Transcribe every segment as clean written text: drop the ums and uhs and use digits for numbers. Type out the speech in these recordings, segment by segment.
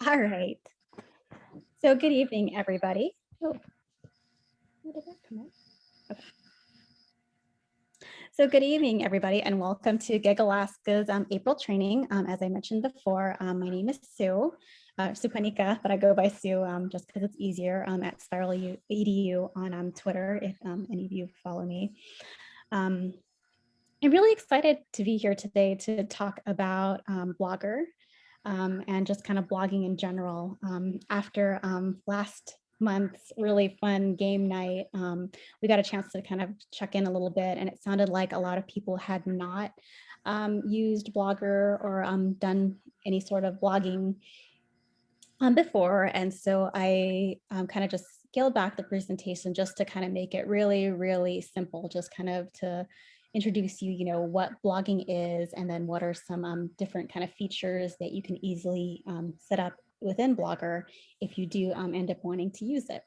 All right. So good evening, everybody. Oh, where did that come up? Okay. So good evening, everybody, and welcome to GEG Alaska's April training. As I mentioned before, my name is Sue, Sue Panika, but I go by Sue just because it's easier at Spiral EDU on Twitter, if any of you follow me. I'm really excited to be here today to talk about Blogger. And just kind of blogging in general. After last month's really fun game night, we got a chance to kind of check in a little bit, and it sounded like a lot of people had not used Blogger or done any sort of blogging before. And so I kind of just scaled back the presentation just to kind of make it really, really simple, just kind of to introduce you, what blogging is, and then what are some different kind of features that you can easily set up within Blogger if you do end up wanting to use it.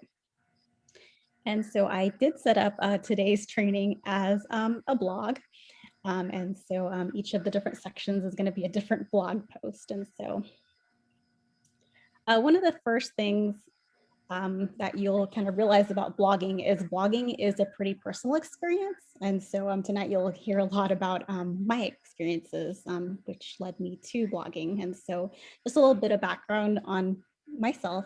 And so I did set up today's training as a blog. And so each of the different sections is going to be a different blog post. And so one of the first things that you'll kind of realize about blogging is a pretty personal experience. And so tonight you'll hear a lot about my experiences, which led me to blogging. And so just a little bit of background on myself.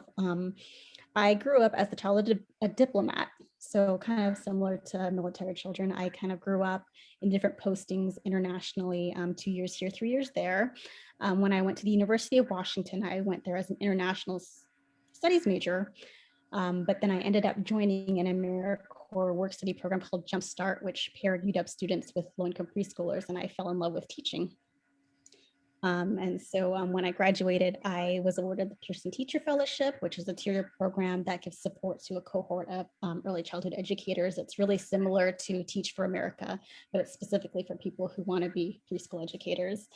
I grew up as the child of a diplomat. So kind of similar to military children, I kind of grew up in different postings internationally, 2 years here, 3 years there. When I went to the University of Washington, I went there as an international studies major, but then I ended up joining an AmeriCorps work study program called Jumpstart, which paired UW students with low-income preschoolers, and I fell in love with teaching. And so when I graduated, I was awarded the Pearson Teacher Fellowship, which is a tier program that gives support to a cohort of early childhood educators. It's really similar to Teach for America, but it's specifically for people who want to be preschool educators.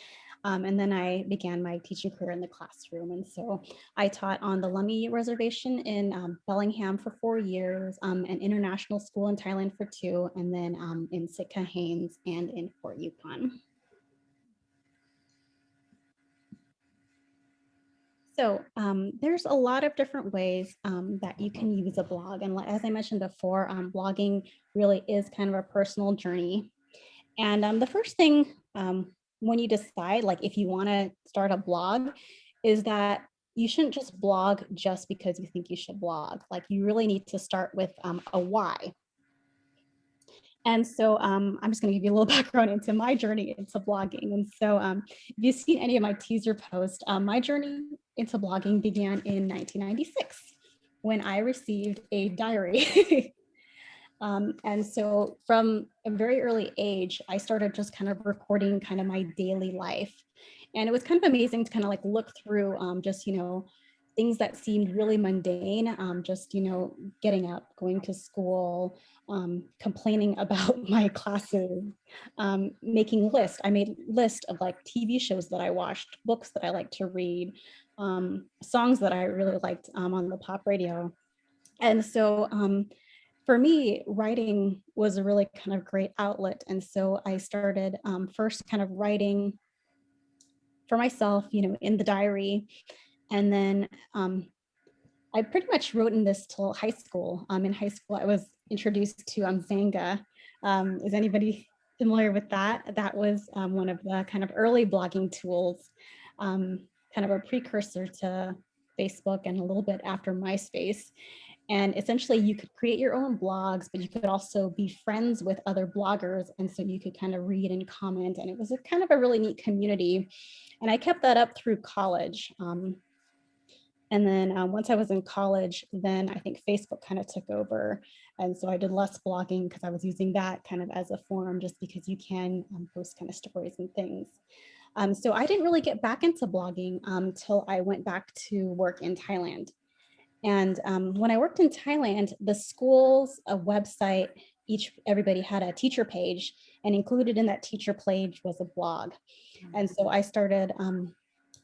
And then I began my teaching career in the classroom. And so I taught on the Lummi Reservation in Bellingham for 4 years, an international school in Thailand for 2, and then in Sitka, Haines, and in Fort Yukon. So there's a lot of different ways that you can use a blog. And as I mentioned before, blogging really is kind of a personal journey. And the first thing when you decide, like if you want to start a blog, is that you shouldn't just blog just because you think you should blog. Like you really need to start with a why. And so I'm just going to give you a little background into my journey into blogging. And so if you've seen any of my teaser posts, my journey into blogging began in 1996 when I received a diary. And so from a very early age, I started just kind of recording kind of my daily life. And it was kind of amazing to kind of like look through just, things that seemed really mundane, just, getting up, going to school, complaining about my classes, making lists. I made lists of like TV shows that I watched, books that I like to read, songs that I really liked on the pop radio. And so for me, writing was a really kind of great outlet. And so I started first kind of writing for myself, in the diary. And then I pretty much wrote in this till high school. In high school, I was introduced to Xanga. Is anybody familiar with that? That was one of the kind of early blogging tools, kind of a precursor to Facebook and a little bit after MySpace. And essentially you could create your own blogs, but you could also be friends with other bloggers. And so you could kind of read and comment. And it was a kind of a really neat community. And I kept that up through college. And then once I was in college, then I think Facebook kind of took over. And so I did less blogging because I was using that kind of as a forum, just because you can post kind of stories and things. So I didn't really get back into blogging until I went back to work in Thailand. And when I worked in Thailand, the school's website, everybody had a teacher page, and included in that teacher page was a blog. And so I started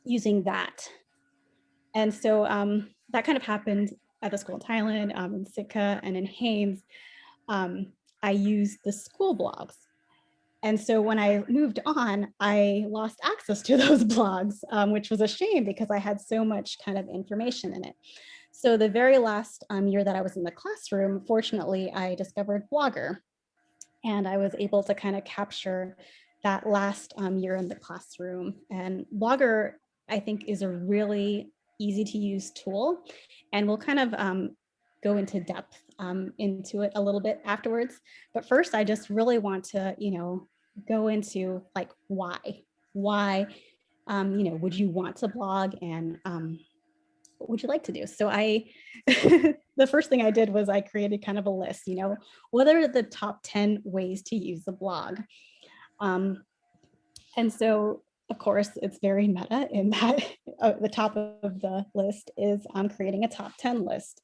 using that. And so that kind of happened at the school in Thailand, in Sitka, and in Haines. I used the school blogs. And so when I moved on, I lost access to those blogs, which was a shame because I had so much kind of information in it. So the very last year that I was in the classroom, fortunately, I discovered Blogger, and I was able to kind of capture that last year in the classroom. And Blogger, I think, is a really easy to use tool, and we'll kind of go into depth into it a little bit afterwards. But first, I just really want to, go into like why, would you want to blog, and what would you like to do? So the first thing I did was I created kind of a list, what are the top 10 ways to use the blog? And so, of course, it's very meta in that the top of the list is creating a top 10 list.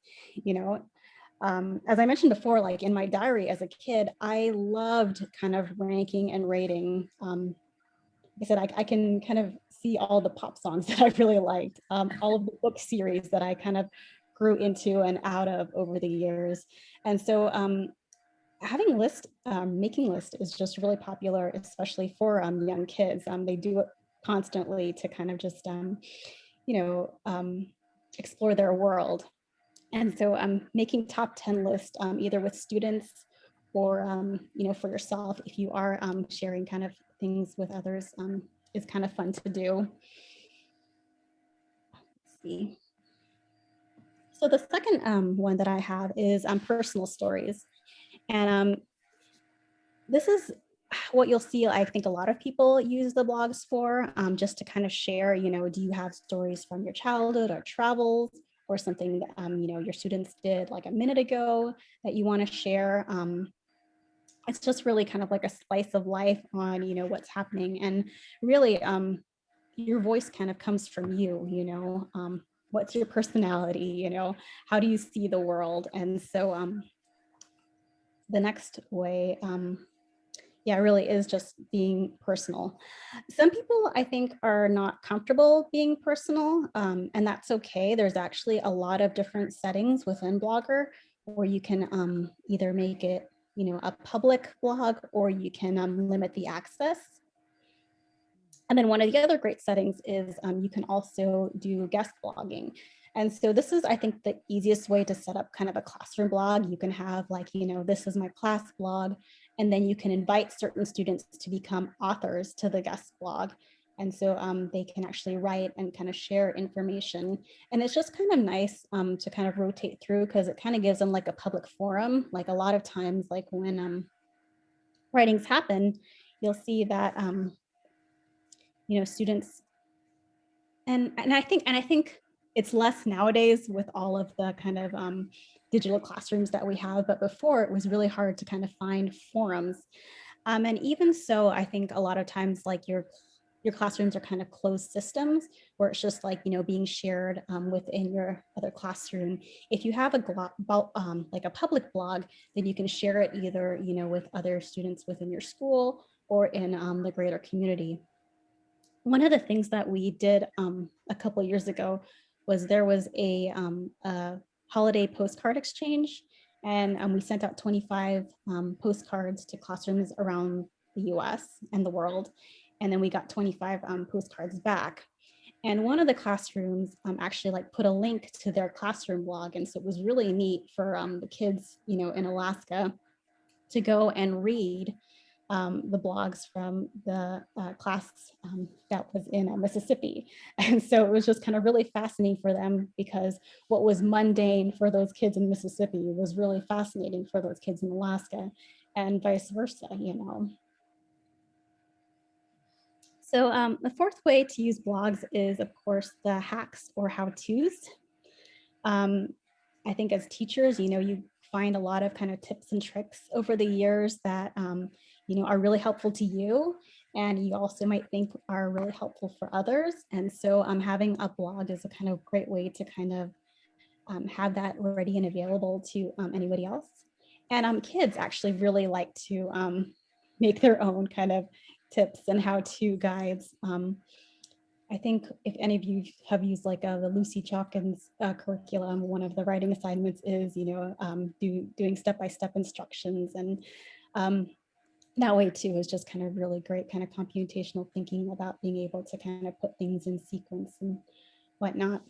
As I mentioned before, like in my diary as a kid, I loved kind of ranking and rating. I said, I can kind of see all the pop songs that I really liked, all of the book series that I kind of grew into and out of over the years. And so having making list is just really popular, especially for young kids. They do it constantly to kind of just, you know, um, explore their world. And so making top 10 list either with students or, for yourself, if you are sharing kind of things with others, is kind of fun to do. Let's see. So the second one that I have is personal stories. And this is what you'll see. I think a lot of people use the blogs for, just to kind of share, do you have stories from your childhood or travels or something that, your students did like a minute ago that you want to share. It's just really kind of like a slice of life on, what's happening. And really, your voice kind of comes from you, what's your personality, how do you see the world? And so the next way, yeah, really is just being personal. Some people I think are not comfortable being personal, and that's okay. There's actually a lot of different settings within Blogger where you can either make it, a public blog, or you can limit the access. And then one of the other great settings is you can also do guest blogging. And so this is, I think, the easiest way to set up kind of a classroom blog. You can have like, this is my class blog, and then you can invite certain students to become authors to the guest blog. And so they can actually write and kind of share information. And it's just kind of nice to kind of rotate through, because it kind of gives them like a public forum. Like a lot of times, like when writings happen, you'll see that students, and I think it's less nowadays with all of the kind of digital classrooms that we have, but before it was really hard to kind of find forums. And even so, I think a lot of times like your classrooms are kind of closed systems where it's just like, being shared within your other classroom. If you have like a public blog, then you can share it either, with other students within your school or in the greater community. One of the things that we did a couple of years ago was there was a holiday postcard exchange, and we sent out 25 postcards to classrooms around the US and the world. And then we got 25 postcards back. And one of the classrooms actually like put a link to their classroom blog. And so it was really neat for the kids, in Alaska to go and read the blogs from the class that was in Mississippi. And so it was just kind of really fascinating for them, because what was mundane for those kids in Mississippi was really fascinating for those kids in Alaska, and vice versa, So the fourth way to use blogs is, of course, the hacks or how-tos. I think as teachers, you find a lot of kind of tips and tricks over the years that, are really helpful to you. And you also might think are really helpful for others. And so having a blog is a kind of great way to kind of have that ready and available to anybody else. And kids actually really like to make their own kind of tips and how-to guides. I think if any of you have used like the Lucy Chalkins curriculum, one of the writing assignments is, doing step-by-step instructions. And that way too is just kind of really great kind of computational thinking about being able to kind of put things in sequence and whatnot.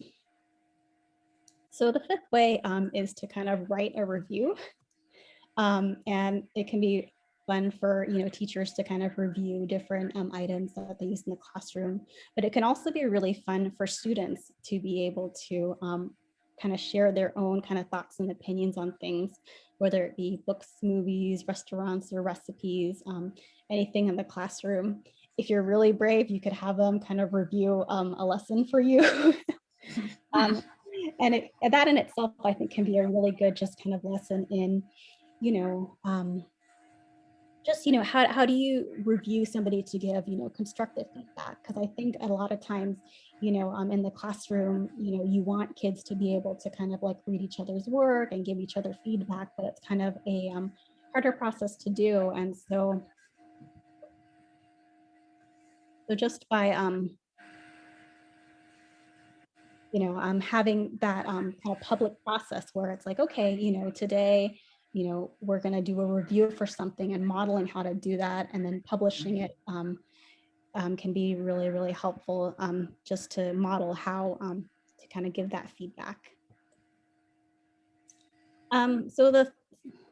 So the fifth way is to kind of write a review. And it can be fun for teachers to kind of review different items that they use in the classroom, but it can also be really fun for students to be able to kind of share their own kind of thoughts and opinions on things, whether it be books, movies, restaurants, or recipes, anything in the classroom. If you're really brave, you could have them kind of review a lesson for you. And that in itself, I think, can be a really good just kind of lesson in just how do you review somebody to give constructive feedback, because I think a lot of times in the classroom you want kids to be able to kind of like read each other's work and give each other feedback, but it's kind of a harder process to do. And so just by having that kind of public process where it's like, okay, today, we're going to do a review for something, and modeling how to do that and then publishing it can be really, really helpful just to model how to kind of give that feedback. So the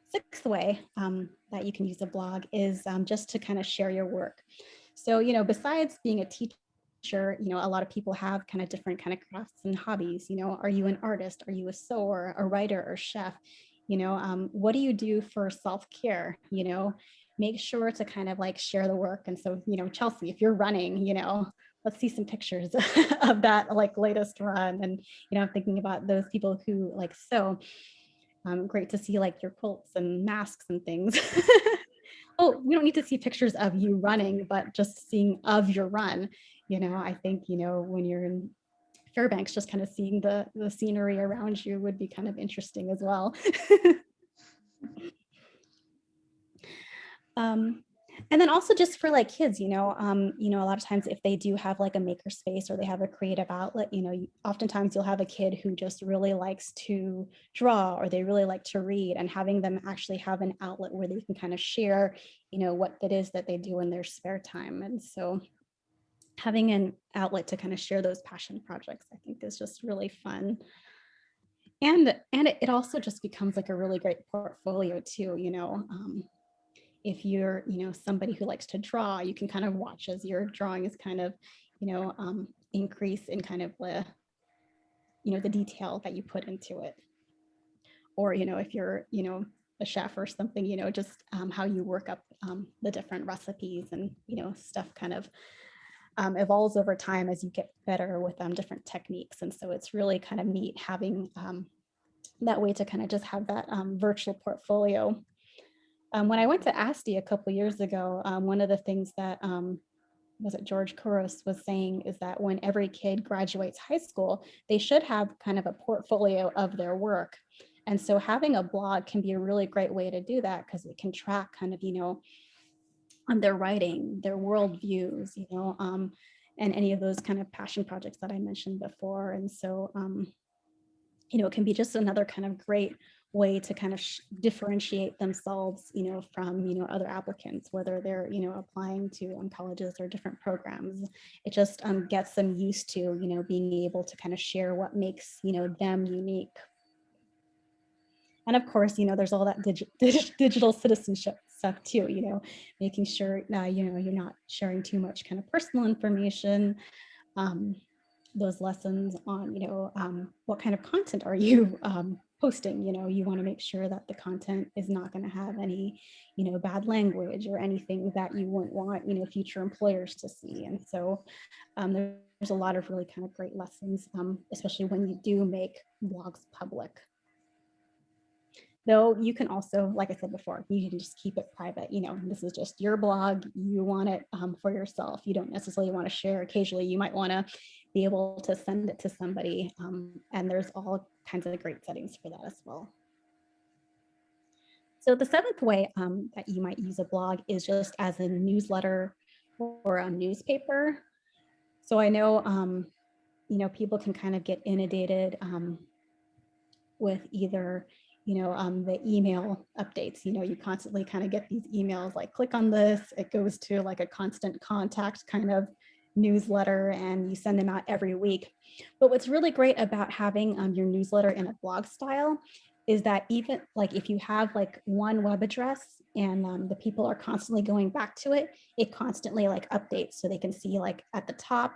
sixth way that you can use a blog is just to kind of share your work. So, besides being a teacher, a lot of people have kind of different kind of crafts and hobbies. Are you an artist? Are you a sewer, a writer, or chef? What do you do for self-care? Make sure to kind of like share the work. And so, Chelsea, if you're running, let's see some pictures of that like latest run. And, I'm thinking about those people who like sew. Great to see like your quilts and masks and things. Oh, we don't need to see pictures of you running, but just seeing of your run. I think, when you're in Fairbanks, just kind of seeing the scenery around you would be kind of interesting as well. And then also just for like kids, a lot of times if they do have like a maker space or they have a creative outlet, oftentimes you'll have a kid who just really likes to draw or they really like to read, and having them actually have an outlet where they can kind of share, what it is that they do in their spare time. And so having an outlet to kind of share those passion projects, I think, is just really fun. And it also just becomes like a really great portfolio too, if you're somebody who likes to draw, you can kind of watch as your drawing is kind of increase in kind of the detail that you put into it. Or if you're a chef or something, just how you work up the different recipes, and stuff kind of evolves over time as you get better with different techniques. And so it's really kind of neat having that way to kind of just have that virtual portfolio. When I went to ASTI a couple years ago, one of the things that was it George Couros was saying is that when every kid graduates high school, they should have kind of a portfolio of their work. And so having a blog can be a really great way to do that, because it can track kind of, on their writing, their worldviews, and any of those kind of passion projects that I mentioned before. And so, it can be just another kind of great way to kind of differentiate themselves, from, other applicants, whether they're, applying to colleges or different programs. It just gets them used to, being able to kind of share what makes, them unique. And of course, there's all that digital citizenship stuff too, making sure you're not sharing too much kind of personal information. Those lessons on, what kind of content are you posting? You want to make sure that the content is not going to have any, bad language or anything that you wouldn't want, future employers to see. And so there's a lot of really kind of great lessons, especially when you do make blogs public. Though you can also, like I said before, you can just keep it private. This is just your blog. You want it for yourself. You don't necessarily want to share. Occasionally, you might want to be able to send it to somebody. And there's all kinds of great settings for that as well. So the seventh way that you might use a blog is just as a newsletter or a newspaper. So I know, people can kind of get inundated with either the email updates. You constantly kind of get these emails like, click on this, it goes to like a constant contact kind of newsletter, and you send them out every week. But what's really great about having your newsletter in a blog style is that even like if you have like one web address and the people are constantly going back to it, it constantly like updates, so they can see like at the top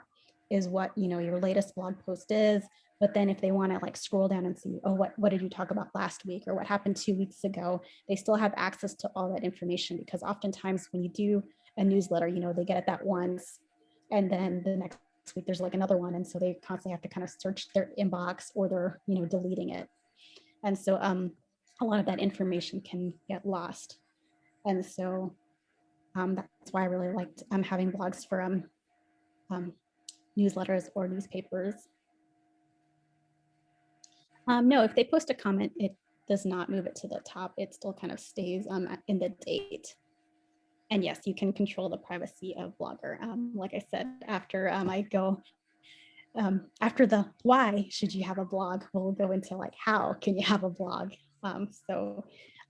is what your latest blog post is. But then if they want to like scroll down and see, oh, what did you talk about last week, or what happened 2 weeks ago, they still have access to all that information. Because oftentimes when you do a newsletter, they get it that once, and then the next week there's like another one, and so they constantly have to kind of search their inbox, or they're deleting it. And so a lot of that information can get lost. And so that's why I really liked having blogs for um, newsletters or newspapers. No, if they post a comment, it does not move it to the top. It still kind of stays in the date. And yes, you can control the privacy of Blogger. Like I said, after I go, after the why should you have a blog, we'll go into like how can you have a blog. So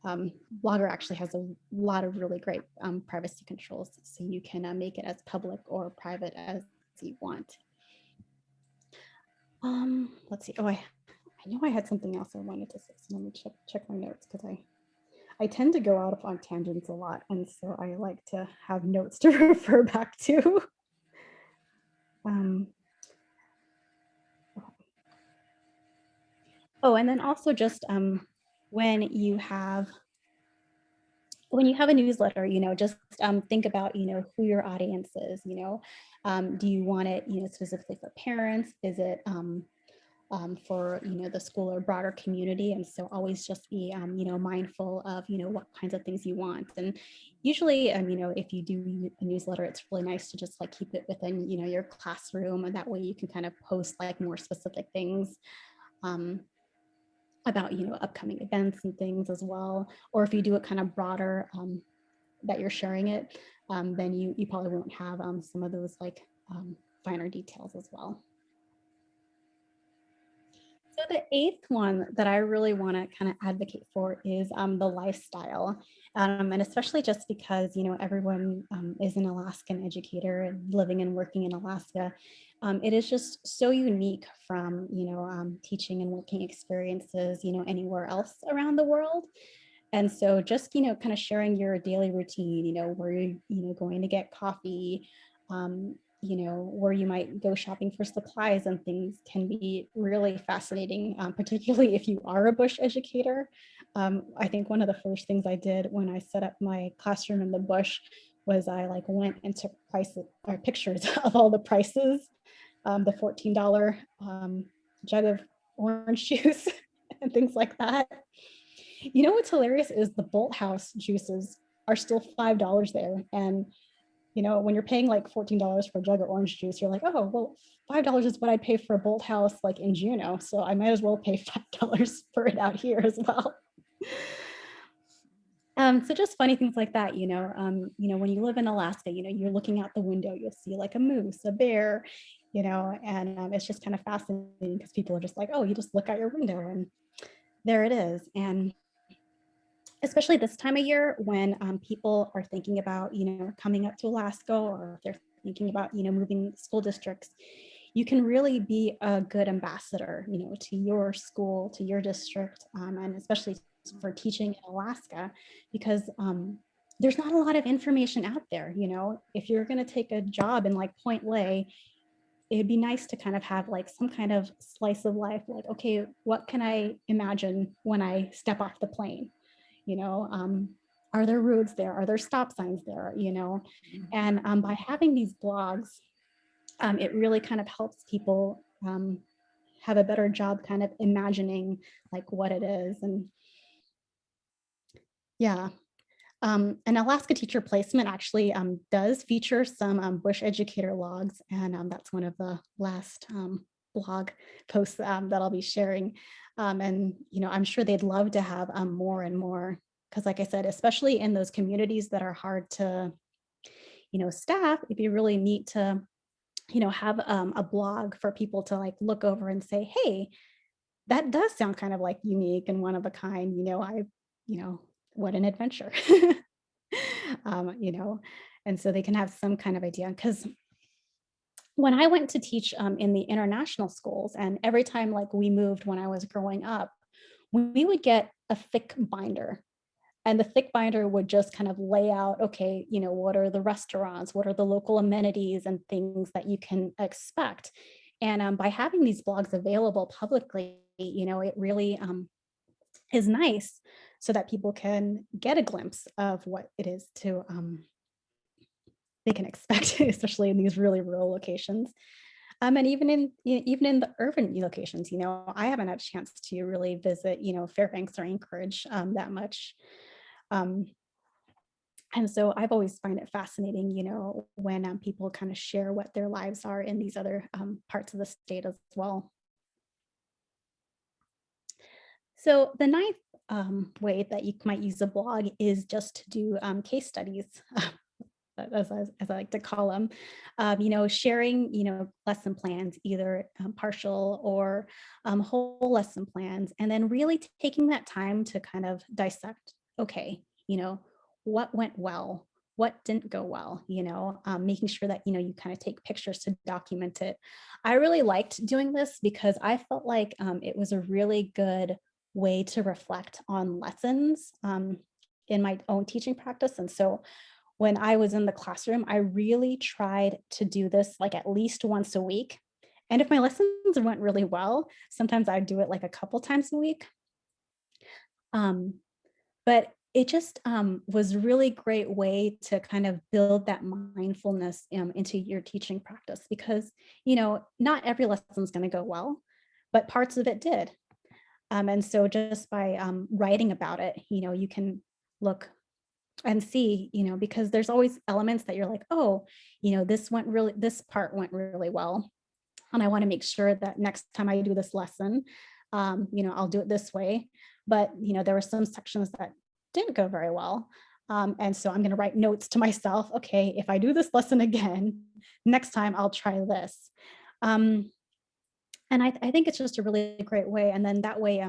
Blogger actually has a lot of really great privacy controls. So you can make it as public or private as you want. Let's see. Oh, I know I had something else I wanted to say. So let me check my notes, because I tend to go out on tangents a lot. And so I like to have notes to refer back to. Oh, and then also just when you have a newsletter, just think about, who your audience is. Do you want it, specifically for parents? Is it for the school or broader community? And so always just be mindful of what kinds of things you want. And usually if you do a newsletter, it's really nice to just like keep it within your classroom, and that way you can kind of post like more specific things about upcoming events and things as well. Or if you do it kind of broader, that you're sharing it, then you probably won't have some of those like finer details as well. So the eighth one that I really want to kind of advocate for is the lifestyle. And especially just because, everyone is an Alaskan educator living and working in Alaska. It is just so unique from, teaching and working experiences, anywhere else around the world. And so just, kind of sharing your daily routine, where you're, going to get coffee, where you might go shopping for supplies and things, can be really fascinating, particularly if you are a bush educator. I think one of the first things I did when I set up my classroom in the bush was I like went and took prices or pictures of all the prices, the $14 jug of orange juice and things like that. What's hilarious is the Bolt House juices are still $5 there. And when you're paying like $14 for a jug of orange juice, you're like, oh, well, $5 is what I'd pay for a Bolt House like in Juneau. So I might as well pay $5 for it out here as well. So just funny things like that, when you live in Alaska, you're looking out the window, you'll see like a moose, a bear, and it's just kind of fascinating because people are just like, oh, you just look out your window and there it is. And especially this time of year when people are thinking about, coming up to Alaska, or if they're thinking about, moving school districts, you can really be a good ambassador, to your school, to your district, and especially for teaching in Alaska, because there's not a lot of information out there. If you're going to take a job in like Point Lay, it'd be nice to kind of have like some kind of slice of life, like, okay, what can I imagine when I step off the plane? Are there roads there? Are there stop signs there? And by having these blogs, it really kind of helps people have a better job kind of imagining like what it is. And yeah, an Alaska teacher placement actually does feature some bush educator logs, and that's one of the last blog posts that I'll be sharing. And I'm sure they'd love to have more and more, because like I said, especially in those communities that are hard to staff, it'd be really neat to have a blog for people to like look over and say, hey, that does sound kind of like unique and one of a kind, what an adventure. You know, and so they can have some kind of idea. Because when I went to teach in the international schools, and every time like we moved when I was growing up, we would get a thick binder. And the thick binder would just kind of lay out, okay, what are the restaurants, what are the local amenities and things that you can expect. And by having these blogs available publicly, it really is nice so that people can get a glimpse of what it is to they can expect, especially in these really rural locations. And even in the urban locations, I haven't had a chance to really visit, Fairbanks or Anchorage that much. Um, and so I've always find it fascinating, when people kind of share what their lives are in these other parts of the state as well. So the ninth way that you might use a blog is just to do case studies, as I like to call them, sharing, lesson plans, either partial or whole lesson plans, and then really taking that time to kind of dissect, okay, what went well, what didn't go well, making sure that, you kind of take pictures to document it. I really liked doing this because I felt like it was a really good way to reflect on lessons in my own teaching practice. And so when I was in the classroom, I really tried to do this like at least once a week. And if my lessons went really well, sometimes I'd do it like a couple times a week. Um, but it just was a really great way to kind of build that mindfulness into your teaching practice because, not every lesson is going to go well, but parts of it did. And so just by writing about it, you can look and see, because there's always elements that you're like, oh, this part went really well. And I want to make sure that next time I do this lesson, I'll do it this way. But, there were some sections that didn't go very well. And so I'm going to write notes to myself. Okay, if I do this lesson again, next time I'll try this. And I think it's just a really great way. And then that way,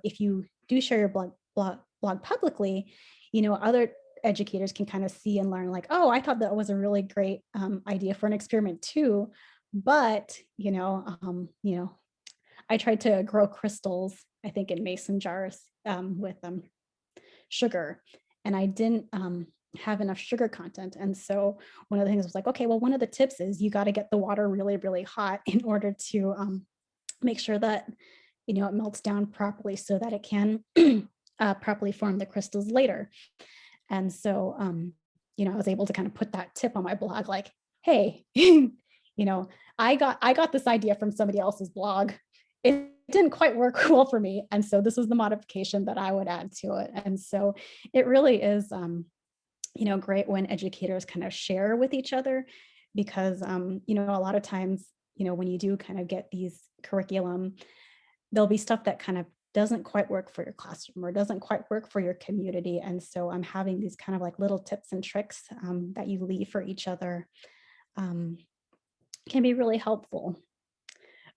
if you do share your blog publicly, other educators can kind of see and learn like, oh, I thought that was a really great idea for an experiment too. But, I tried to grow crystals, I think in mason jars with sugar, and I didn't have enough sugar content. And so one of the things was like, okay, well, one of the tips is you got to get the water really, really hot in order to make sure that it melts down properly so that it can properly form the crystals later. And so I was able to kind of put that tip on my blog, like, hey, I got this idea from somebody else's blog. It didn't quite work well for me, and so this is the modification that I would add to it. And so it really is great when educators kind of share with each other, because a lot of times, when you do kind of get these curriculum, there'll be stuff that kind of doesn't quite work for your classroom or doesn't quite work for your community. And so I'm having these kind of like little tips and tricks that you leave for each other can be really helpful.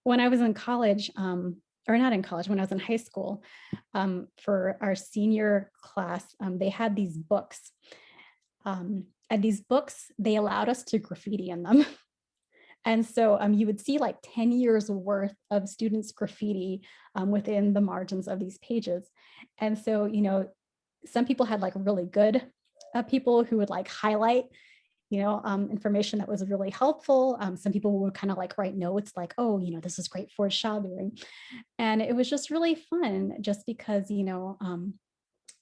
When I was in college, or not in college, when I was in high school, for our senior class, they had these books. And these books, they allowed us to graffiti in them. And so you would see like 10 years worth of students' graffiti within the margins of these pages. And so, some people had like really good people who would like highlight, information that was really helpful. Some people would kind of like write notes like, oh, this is great for foreshadowing. And it was just really fun just because,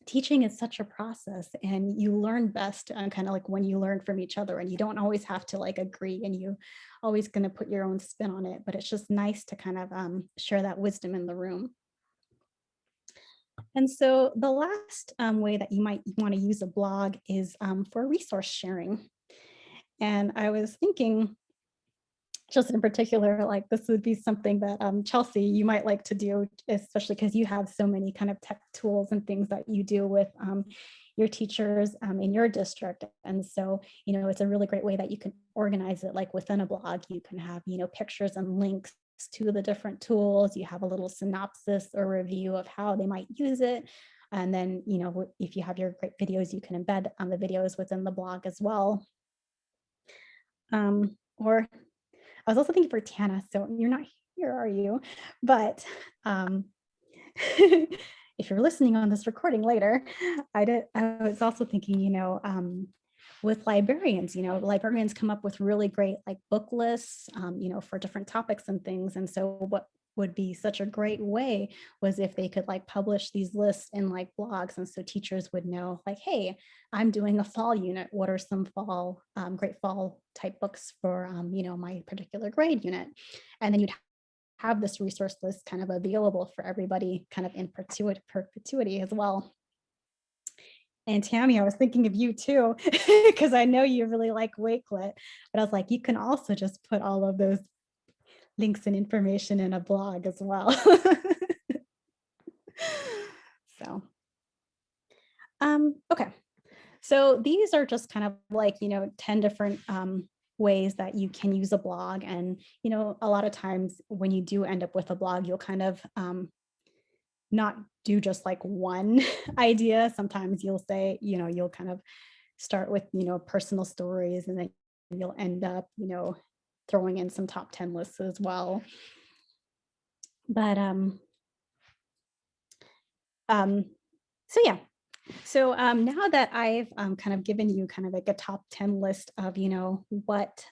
teaching is such a process, and you learn best kind of like when you learn from each other, and you don't always have to like agree, and you always going to put your own spin on it, but it's just nice to kind of share that wisdom in the room. And so the last way that you might want to use a blog is for resource sharing. And I was thinking, just in particular, like this would be something that Chelsea, you might like to do, especially because you have so many kind of tech tools and things that you do with your teachers in your district. And so, it's a really great way that you can organize it. Like within a blog, you can have, pictures and links to the different tools. You have a little synopsis or review of how they might use it. And then, if you have your great videos, you can embed the videos within the blog as well. Or I was also thinking for Tana, so you're not here, are you? But if you're listening on this recording later, I was also thinking, with librarians, librarians come up with really great like book lists, for different topics and things. And so what would be such a great way was if they could like publish these lists in like blogs. And so teachers would know like, hey, I'm doing a fall unit. What are some great fall type books for, my particular grade unit? And then you'd have this resource list kind of available for everybody kind of in perpetuity as well. And Tammy, I was thinking of you too, because I know you really like Wakelet, but I was like, you can also just put all of those links and information in a blog as well. So, okay. So these are just kind of like, 10 different ways that you can use a blog. And, a lot of times when you do end up with a blog, you'll kind of not do just like one idea. Sometimes you'll say, you'll kind of start with, personal stories, and then you'll end up, throwing in some top 10 lists as well. But so yeah. So now that I've kind of given you kind of like a top 10 list of, what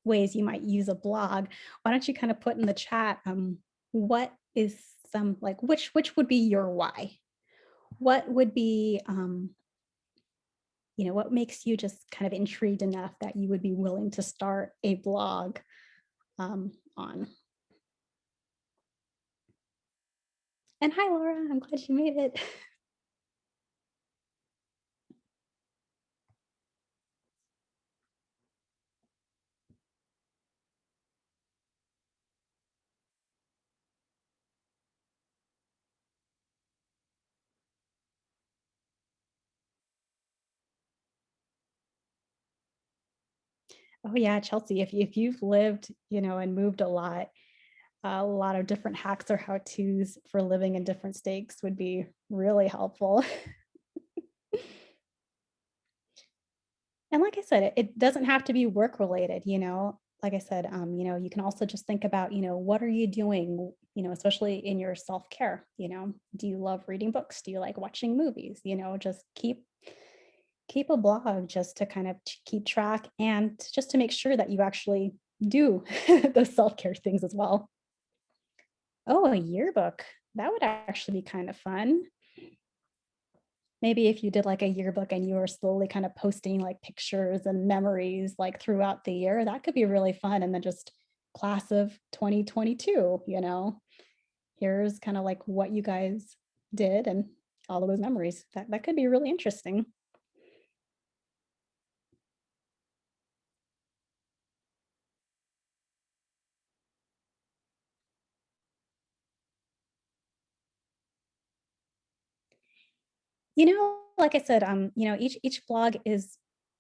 ways you might use a blog, why don't you kind of put in the chat, what is some like, which would be your why? What would be, what makes you just kind of intrigued enough that you would be willing to start a blog on? And hi, Laura, I'm glad you made it. Oh yeah, Chelsea, if you've lived, and moved a lot of different hacks or how-tos for living in different states would be really helpful. And like I said, it doesn't have to be work related, like I said, you can also just think about, what are you doing, especially in your self-care, do you love reading books? Do you like watching movies? Just keep a blog just to kind of keep track and just to make sure that you actually do those self-care things as well. Oh, a yearbook. That would actually be kind of fun. Maybe if you did like a yearbook and you were slowly kind of posting like pictures and memories like throughout the year, that could be really fun. And then just class of 2022, here's kind of like what you guys did and all of those memories. That could be really interesting. Like I said, each blog is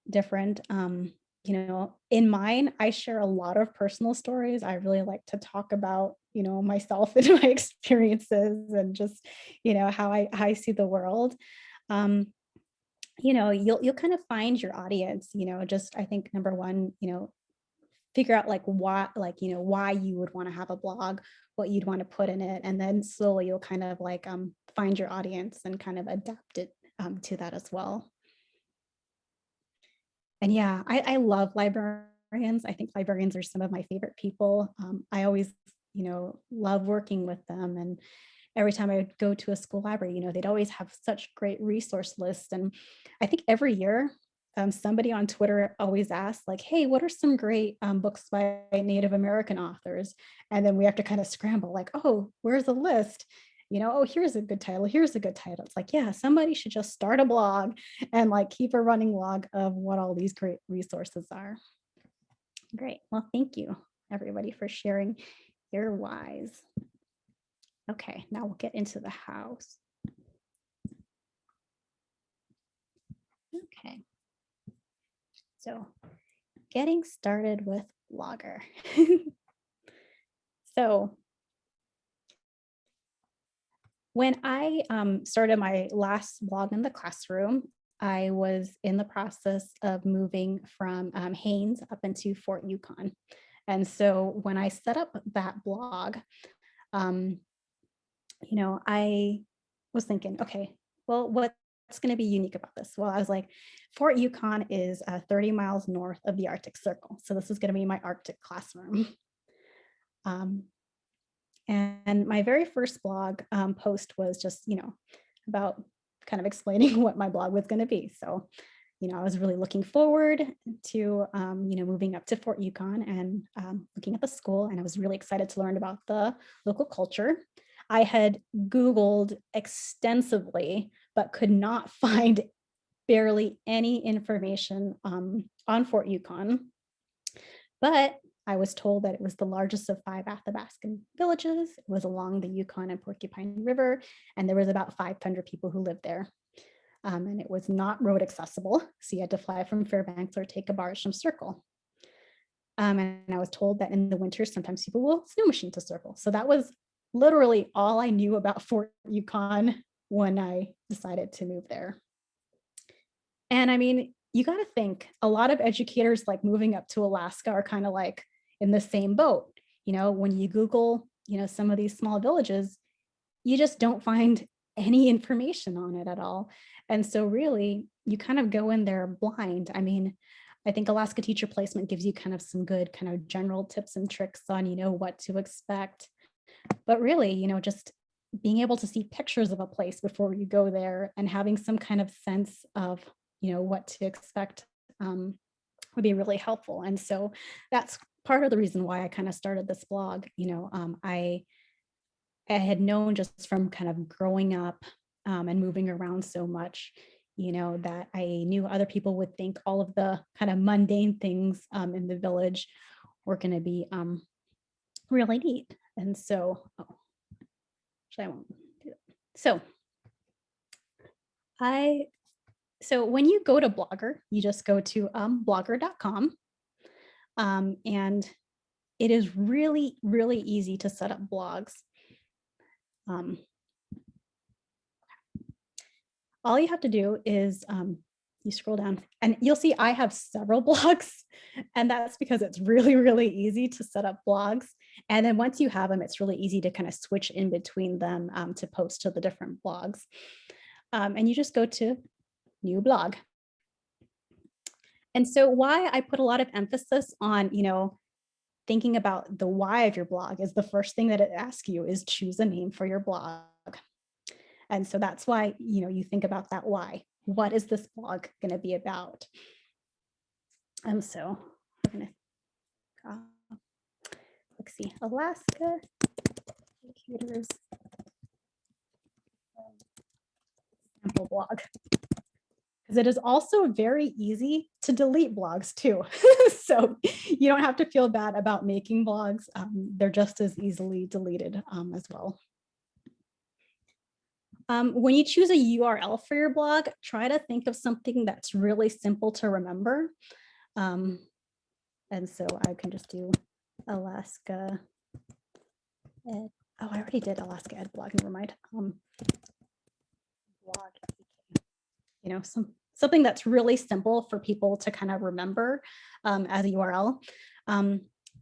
different. In mine, I share a lot of personal stories. I really like to talk about, myself and my experiences and just, how I see the world. Um, you'll kind of find your audience, just I think number one, figure out why you would want to have a blog, what you'd want to put in it, and then slowly you'll kind of like find your audience and kind of adapt it to that as well. And yeah, I love librarians. I think librarians are some of my favorite people. I always, love working with them. And every time I would go to a school library, they'd always have such great resource lists. And I think every year, somebody on Twitter always asks, like, hey, what are some great books by Native American authors? And then we have to kind of scramble, like, oh, where's the list? Oh, here's a good title. Here's a good title. It's like, yeah, somebody should just start a blog and like keep a running log of what all these great resources are. Great. Well, thank you, everybody, for sharing your whys. Okay, now we'll get into the hows. Okay. So getting started with Blogger. So when I started my last blog in the classroom, I was in the process of moving from Haines up into Fort Yukon. And so when I set up that blog, um, I was thinking, okay, well, what's going to be unique about this? Well, I was like, Fort Yukon is 30 miles north of the Arctic Circle. So this is going to be my Arctic classroom. Um, and my very first blog post was just, about kind of explaining what my blog was going to be. So, I was really looking forward to, moving up to Fort Yukon and looking at the school. And I was really excited to learn about the local culture. I had Googled extensively, but could not find barely any information on Fort Yukon. But I was told that it was the largest of 5 Athabascan villages. It was along the Yukon and Porcupine River, and there was about 500 people who lived there. And it was not road accessible, so you had to fly from Fairbanks or take a barge from Circle. And I was told that in the winter, sometimes people will snow machine to Circle. So that was literally all I knew about Fort Yukon when I decided to move there. And I mean, you got to think a lot of educators like moving up to Alaska are kind of like in the same boat. When you Google, some of these small villages, you just don't find any information on it at all. And so really, you kind of go in there blind. I mean, I think Alaska Teacher Placement gives you kind of some good kind of general tips and tricks on, what to expect. But really, just being able to see pictures of a place before you go there and having some kind of sense of, what to expect would be really helpful. And so that's part of the reason why I kind of started this blog. I had known just from kind of growing up and moving around so much, that I knew other people would think all of the kind of mundane things in the village were going to be really neat. And so, actually, I won't do that. So when you go to Blogger, you just go to blogger.com. And it is really, really easy to set up blogs. All you have to do is you scroll down and you'll see I have several blogs, and that's because it's really, really easy to set up blogs. And then once you have them, it's really easy to kind of switch in between them to post to the different blogs. And you just go to new blog. And so why I put a lot of emphasis on, thinking about the why of your blog is the first thing that it asks you is choose a name for your blog. And so that's why, you think about that why. What is this blog going to be about? And so we're going to, let's see, Alaska Educators sample blog. Because it is also very easy to delete blogs too. So you don't have to feel bad about making blogs. They're just as easily deleted as well. When you choose a URL for your blog, try to think of something that's really simple to remember. And so I can just do Alaska Ed. Oh, I already did Alaska Ed blog, never mind. Blog, something that's really simple for people to kind of remember as a URL.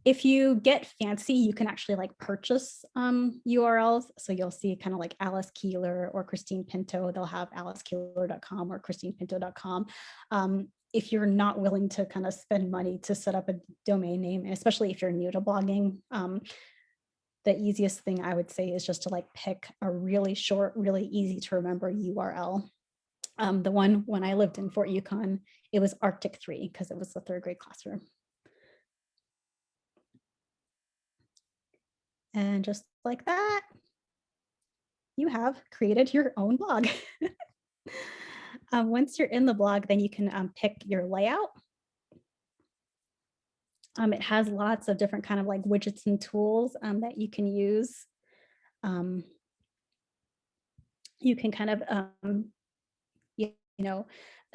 If you get fancy, you can actually like purchase URLs. So you'll see kind of like Alice Keeler or Christine Pinto, they'll have alicekeeler.com or christinepinto.com. If you're not willing to kind of spend money to set up a domain name, and especially if you're new to blogging, the easiest thing I would say is just to like pick a really short, really easy to remember URL. The one when I lived in Fort Yukon, it was Arctic 3 because it was the 3rd grade classroom. And just like that, you have created your own blog. Once you're in the blog, then you can pick your layout. It has lots of different kind of like widgets and tools that you can use. You can kind of,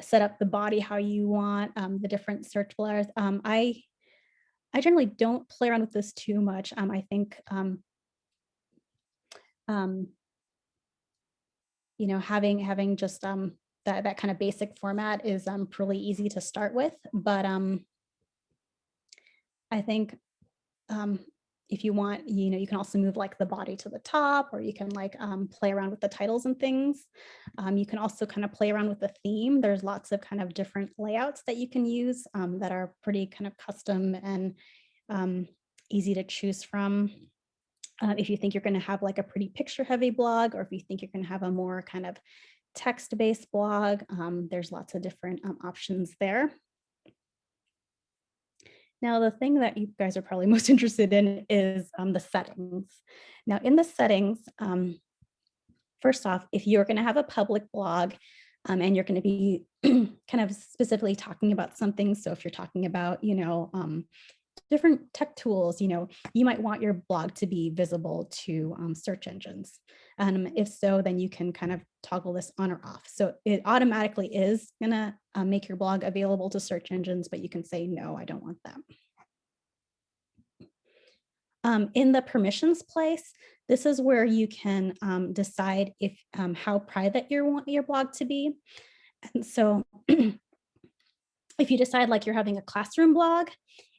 set up the body how you want, the different search bars. I generally don't play around with this too much. I think, um, having just that kind of basic format is pretty easy to start with. But I think um, if you want, you can also move like the body to the top, or you can like play around with the titles and things. You can also kind of play around with the theme. There's lots of kind of different layouts that you can use that are pretty kind of custom and easy to choose from. If you think you're going to have like a pretty picture heavy blog, or if you think you're going to have a more kind of text based blog, there's lots of different options there. Now, the thing that you guys are probably most interested in is the settings. Now, in the settings, first off, if you're going to have a public blog and you're going to be kind of specifically talking about something, so if you're talking about, different tech tools, you might want your blog to be visible to search engines. If so, then you can kind of toggle this on or off. So it automatically is gonna make your blog available to search engines, but you can say, no, I don't want that. In the permissions place, this is where you can decide if how private you want your blog to be. And so if you decide like you're having a classroom blog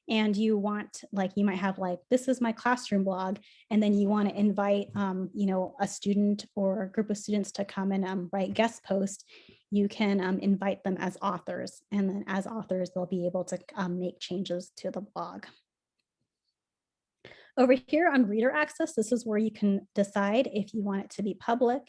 and you want, like, you might have like, this is my classroom blog, and then you want to invite, a student or a group of students to come and write guest posts, you can invite them as authors. And then as authors, they'll be able to make changes to the blog. Over here on reader access, this is where you can decide if you want it to be public,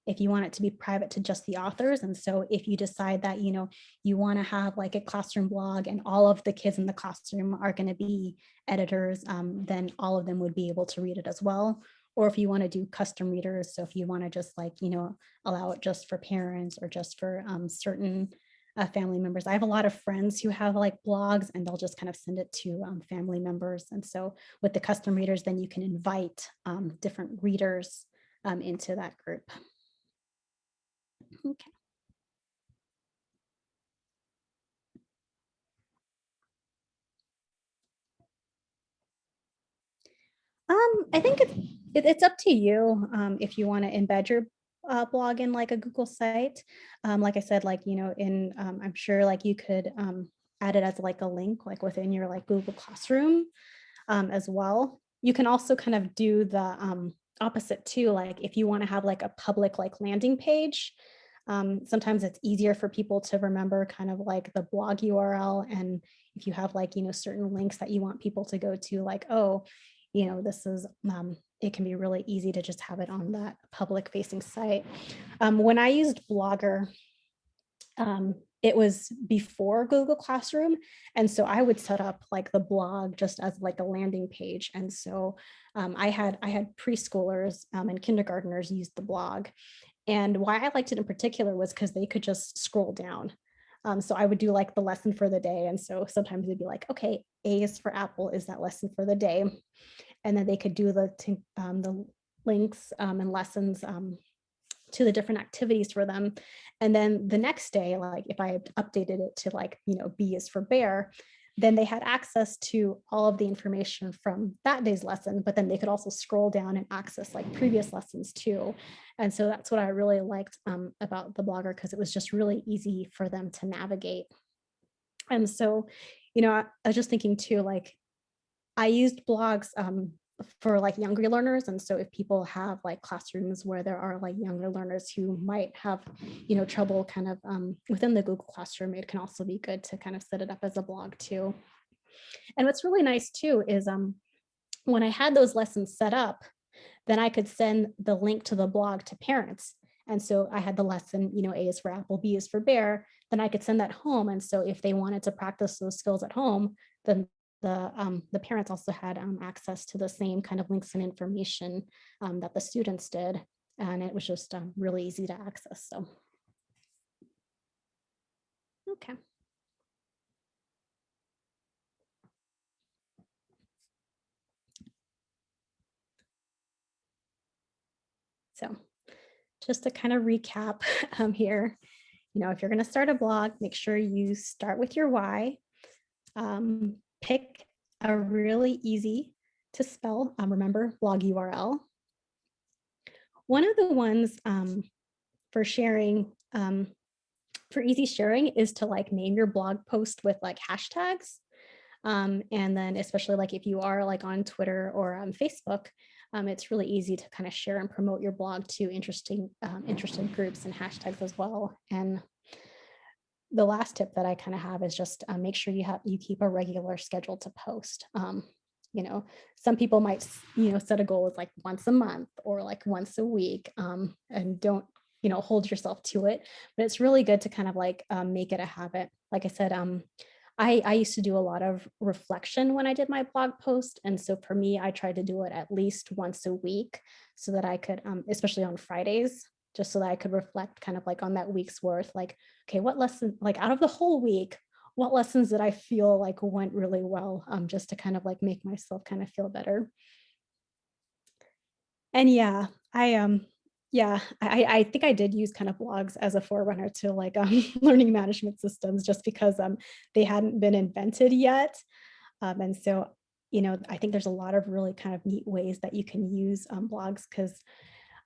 if you want it to be private to just the authors. And so if you decide that, you want to have like a classroom blog and all of the kids in the classroom are going to be editors, then all of them would be able to read it as well. Or if you want to do custom readers, so if you want to just like, allow it just for parents or just for certain family members. I have a lot of friends who have like blogs, and they'll just kind of send it to family members. And so with the custom readers, then you can invite different readers into that group. Okay. I think it's up to you if you want to embed your blog in like a Google site. Like I said, like, I'm sure like you could add it as like a link, like within your like Google Classroom as well. You can also kind of do the opposite too. Like if you want to have like a public like landing page, sometimes it's easier for people to remember kind of like the blog URL. And if you have like, certain links that you want people to go to, like, oh, this is, it can be really easy to just have it on that public facing site. When I used Blogger, it was before Google Classroom. And so I would set up like the blog just as like a landing page. And so I had preschoolers and kindergartners use the blog. And why I liked it in particular was because they could just scroll down. So I would do like the lesson for the day. And so sometimes they'd be like, okay, A is for Apple is that lesson for the day. And then they could do the links and lessons to the different activities for them. And then the next day, like if I had updated it to like, B is for bear, then they had access to all of the information from that day's lesson, but then they could also scroll down and access like previous lessons too. And so that's what I really liked about the Blogger, because it was just really easy for them to navigate. And so, I was just thinking too, like I used blogs for like younger learners. And so if people have like classrooms where there are like younger learners who might have, trouble kind of within the Google Classroom, it can also be good to kind of set it up as a blog too. And what's really nice too is when I had those lessons set up, then I could send the link to the blog to parents. And so I had the lesson, A is for Apple, B is for bear, then I could send that home. And so if they wanted to practice those skills at home, then the parents also had access to the same kind of links and information that the students did. And it was just really easy to access. So, okay. So just to kind of recap here, if you're going to start a blog, make sure you start with your why. Pick a really easy to spell, remember, blog URL. One of the ones for sharing, for easy sharing is to like name your blog post with like hashtags. And then especially like if you are like on Twitter or on Facebook, it's really easy to kind of share and promote your blog to interested groups and hashtags as well. And the last tip that I kind of have is just make sure you keep a regular schedule to post. You know, some people might set a goal as like once a month or like once a week, and don't hold yourself to it. But it's really good to kind of like make it a habit. Like I said, I used to do a lot of reflection when I did my blog post. And so for me, I tried to do it at least once a week so that I could, especially on Fridays, just so that I could reflect kind of like on that week's worth, like, okay, what lesson, like out of the whole week, what lessons did I feel like went really well, just to kind of like make myself kind of feel better. And yeah, I think I did use kind of blogs as a forerunner to like learning management systems just because they hadn't been invented yet. And so, I think there's a lot of really kind of neat ways that you can use blogs because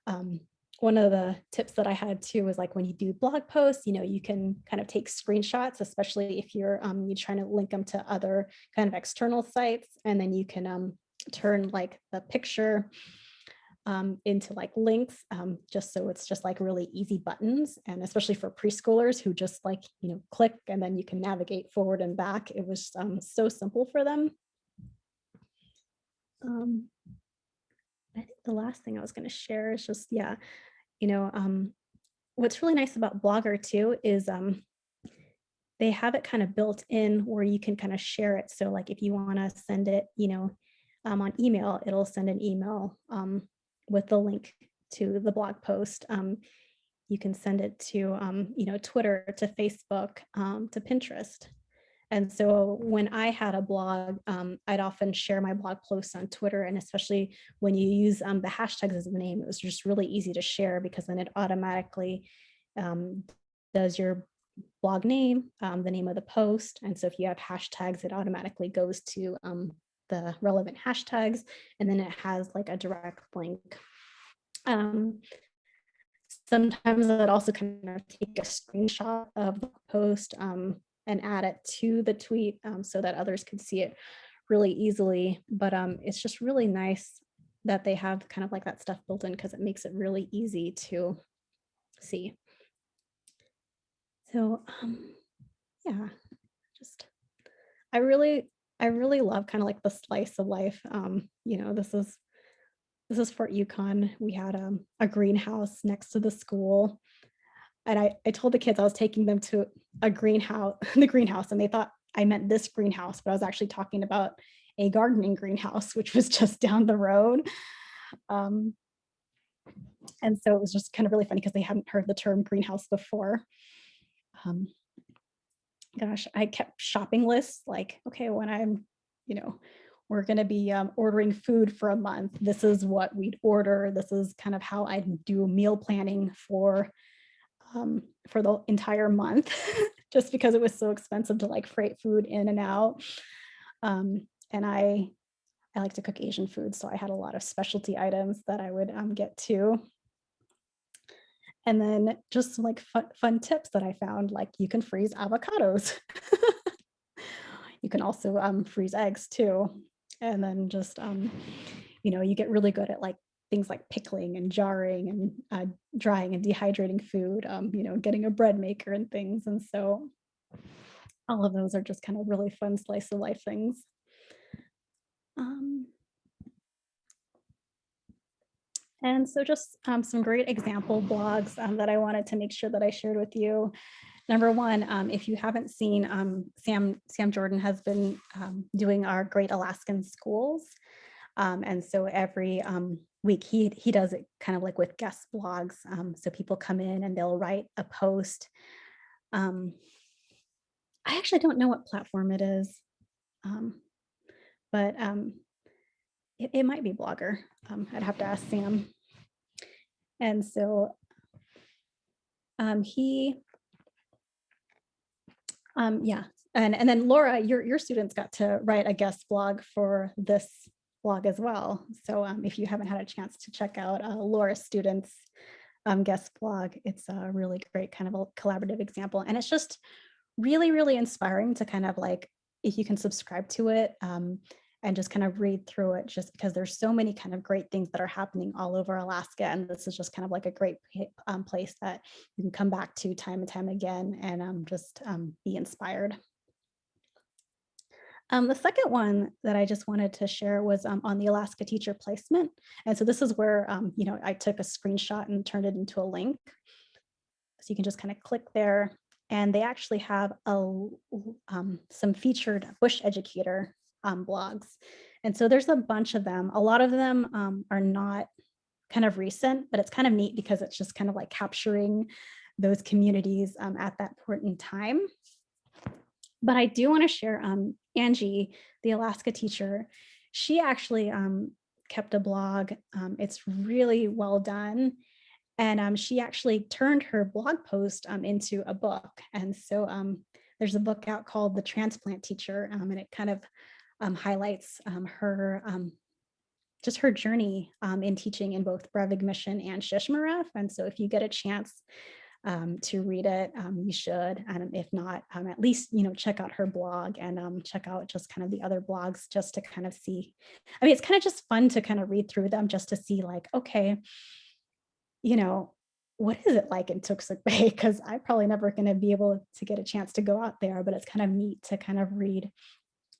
um, one of the tips that I had too was like when you do blog posts, you can kind of take screenshots, especially if you're trying to link them to other kind of external sites, and then you can turn like the picture into like links, just so it's just like really easy buttons. And especially for preschoolers who just like, click and then you can navigate forward and back. It was so simple for them. Um, I think the last thing I was going to share is just, yeah, you know, um, what's really nice about Blogger too is they have it kind of built in where you can kind of share it. So like if you want to send it, on email, it'll send an email with the link to the blog post. You can send it to, Twitter, to Facebook, to Pinterest. And so when I had a blog, I'd often share my blog posts on Twitter. And especially when you use the hashtags as the name, it was just really easy to share because then it automatically um, does your blog name, the name of the post. And so if you have hashtags, it automatically goes to the relevant hashtags. And then it has like a direct link. Um, Sometimes I'd also kind of take a screenshot of the post and add it to the tweet so that others could see it really easily. But it's just really nice that they have kind of like that stuff built in because it makes it really easy to see. So yeah, just I really love kind of like the slice of life. This is Fort Yukon. We had a greenhouse next to the school. And I told the kids I was taking them to a greenhouse, the greenhouse, and they thought I meant this greenhouse, but I was actually talking about a gardening greenhouse, which was just down the road. Um, and so it was just kind of really funny because they hadn't heard the term greenhouse before. Um, Gosh, I kept shopping lists like, okay, when you know, we're going to be ordering food for a month. This is what we'd order. This is kind of how I do meal planning for the entire month, just because it was so expensive to like freight food in and out. And I like to cook Asian food, so I had a lot of specialty items that I would get to. And then just some like fun tips that I found, like you can freeze avocados. You can also freeze eggs too. And then just, you get really good at like things like pickling and jarring and drying and dehydrating food, getting a bread maker and things. And so all of those are just kind of really fun slice of life things. Um, and so just some great example blogs that I wanted to make sure that I shared with you. Number one, if you haven't seen, Sam Jordan has been doing our Great Alaskan Schools. And so every week he does it kind of like with guest blogs. So people come in and they'll write a post. I actually don't know what platform it is, but it might be Blogger. I'd have to ask Sam. And so he, yeah, And then Laura, your students got to write a guest blog for this blog as well. So if you haven't had a chance to check out Laura's students guest blog, it's a really great kind of a collaborative example. And it's just really, really inspiring to kind of like, if you can subscribe to it and just kind of read through it, just because there's so many kind of great things that are happening all over Alaska. And this is just kind of like a great place that you can come back to time and time again and just be inspired. The second one that I just wanted to share was on the Alaska teacher placement. And so this is where, I took a screenshot and turned it into a link. So you can just kind of click there, and they actually have some featured bush educator blogs. And so there's a bunch of them. A lot of them are not kind of recent, but it's kind of neat because it's just kind of like capturing those communities at that point in time. But I do want to share Angie, the Alaska teacher. She actually kept a blog. It's really well done. And she actually turned her blog post into a book. And so there's a book out called The Transplant Teacher, and it kind of highlights her just her journey in teaching in both Brevig Mission and Shishmaref. And so if you get a chance to read it, you should. And if not, at least, check out her blog and check out just kind of the other blogs just to kind of see. I mean, it's kind of just fun to kind of read through them just to see like, okay, what is it like in Toksook Bay? Because I'm probably never going to be able to get a chance to go out there, but it's kind of neat to kind of read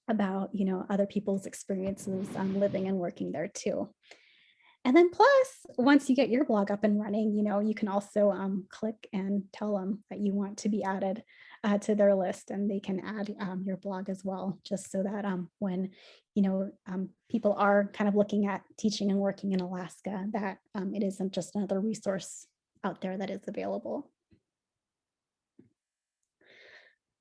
about, other people's experiences living and working there too. And then plus, once you get your blog up and running, you can also click and tell them that you want to be added to their list, and they can add your blog as well, just so that when, people are kind of looking at teaching and working in Alaska, that it isn't just another resource out there that is available.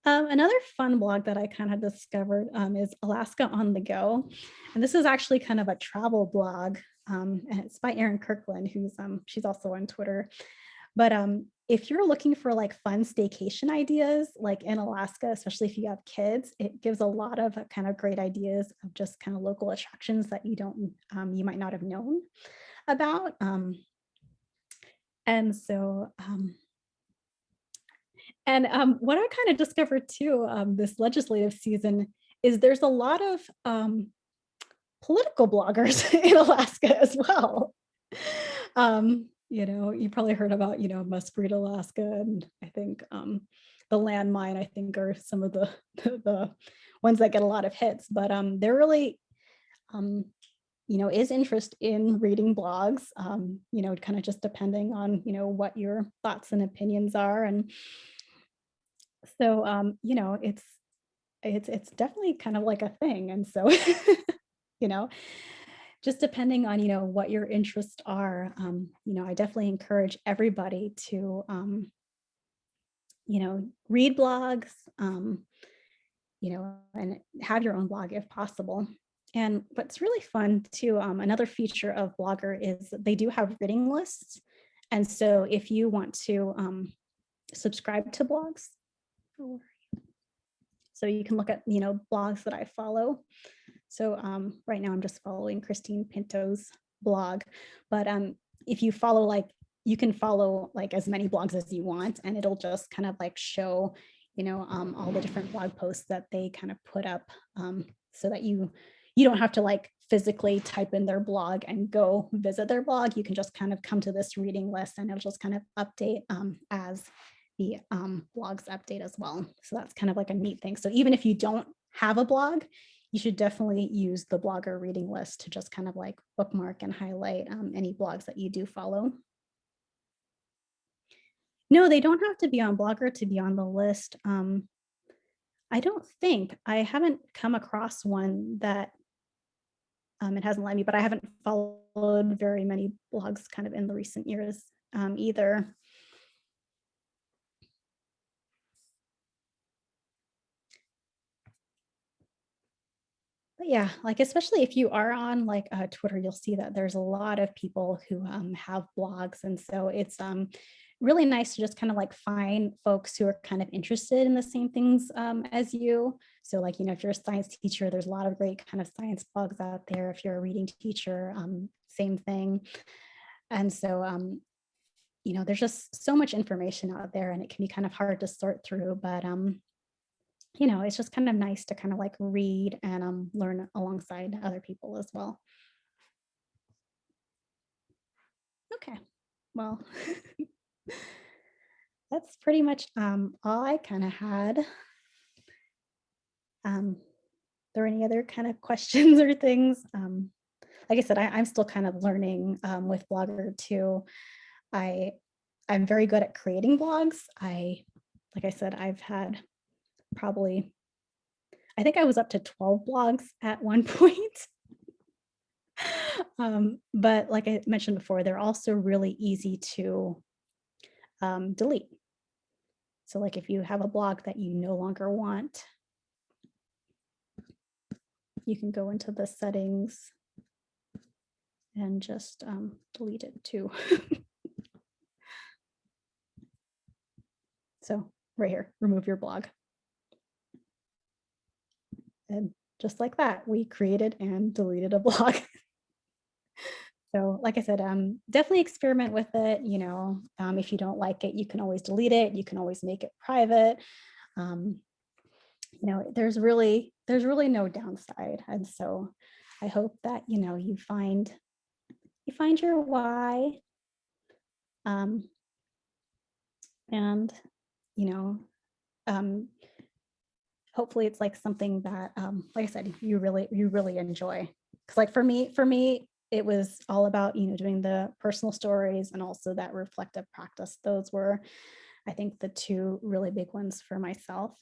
Another fun blog that I kind of discovered is Alaska on the Go. And this is actually kind of a travel blog. And it's by Erin Kirkland, who's she's also on Twitter. But if you're looking for like fun staycation ideas, like in Alaska, especially if you have kids, it gives a lot of kind of great ideas of just kind of local attractions that you might not have known about. And so what I kind of discovered too this legislative season is there's a lot of political bloggers in Alaska as well. You probably heard about, Muskrat, Alaska, and I think the landmine, I think, are some of the ones that get a lot of hits, but they're really, is interest in reading blogs, kind of just depending on, what your thoughts and opinions are. And so, it's definitely kind of like a thing. And so, you know, just depending on, what your interests are, I definitely encourage everybody to, read blogs, and have your own blog if possible. And what's really fun too, another feature of Blogger is they do have reading lists. And so if you want to subscribe to blogs, so you can look at, blogs that I follow. So right now I'm just following Christine Pinto's blog, but if you follow, you can follow as many blogs as you want, and it'll just kind of show, all the different blog posts that they kind of put up, so that you don't have to physically type in their blog and go visit their blog. You can just kind of come to this reading list, and it'll just kind of update as the blogs update as well. So that's kind of a neat thing. So even if you don't have a blog, you should definitely use the Blogger reading list to just kind of bookmark and highlight any blogs that you do follow. No, they don't have to be on Blogger to be on the list. I don't think. I haven't come across one that it hasn't let me, but I haven't followed very many blogs kind of in the recent years either. But yeah, especially if you are on Twitter, you'll see that there's a lot of people who have blogs, and so it's really nice to just kind of like find folks who are kind of interested in the same things as you. So like, if you're a science teacher, there's a lot of great kind of science blogs out there. If you're a reading teacher, same thing. And so, there's just so much information out there and it can be kind of hard to sort through, but it's just kind of nice to kind of like read and learn alongside other people as well. Okay, well, that's pretty much all I kind of had. There any other kind of questions or things? Like I said, I'm still kind of learning with Blogger too. I'm very good at creating blogs. Like I said, I've had probably, I think I was up to 12 blogs at one point. But like I mentioned before, they're also really easy to delete. So like if you have a blog that you no longer want, you can go into the settings and just delete it too. So right here, remove your blog. And just like that, we created and deleted a blog. So like I said, definitely experiment with it. If you don't like it, you can always delete it. You can always make it private. Um, there's really no downside. And so I hope that, you find your why. And, you know, um, hopefully it's like something that, like I said, you really enjoy. Because like for me, it was all about, doing the personal stories and also that reflective practice. Those were, I think, the two really big ones for myself.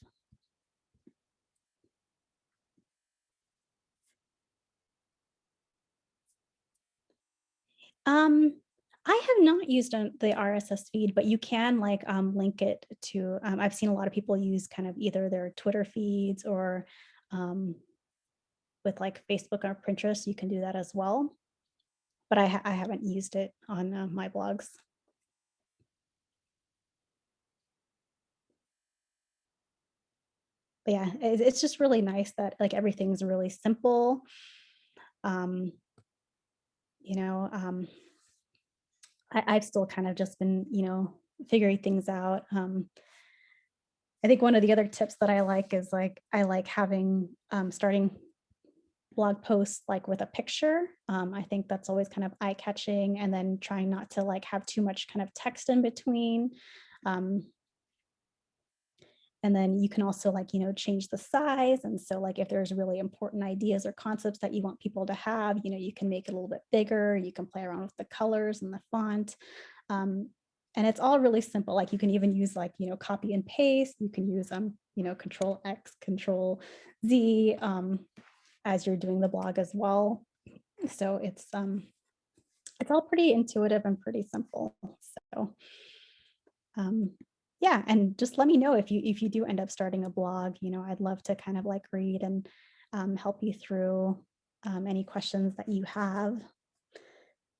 Um, I have not used the RSS feed, but you can like link it to. I've seen a lot of people use kind of either their Twitter feeds or um, with like Facebook or Pinterest. You can do that as well. But I haven't used it on my blogs. But yeah, it's just really nice that like everything's really simple. Um, you know, um, I've still kind of just been, figuring things out. I think one of the other tips that I like is like I like having starting blog posts like with a picture. I think that's always kind of eye catching, and then trying not to like have too much kind of text in between. Um, and then you can also like, change the size. And so like if there's really important ideas or concepts that you want people to have, you can make it a little bit bigger. You can play around with the colors and the font. Um, and it's all really simple. Like you can even use like, copy and paste. You can use Control X, Control Z as you're doing the blog as well. So it's all pretty intuitive and pretty simple. So yeah, and just let me know if you do end up starting a blog. I'd love to kind of like read and help you through any questions that you have.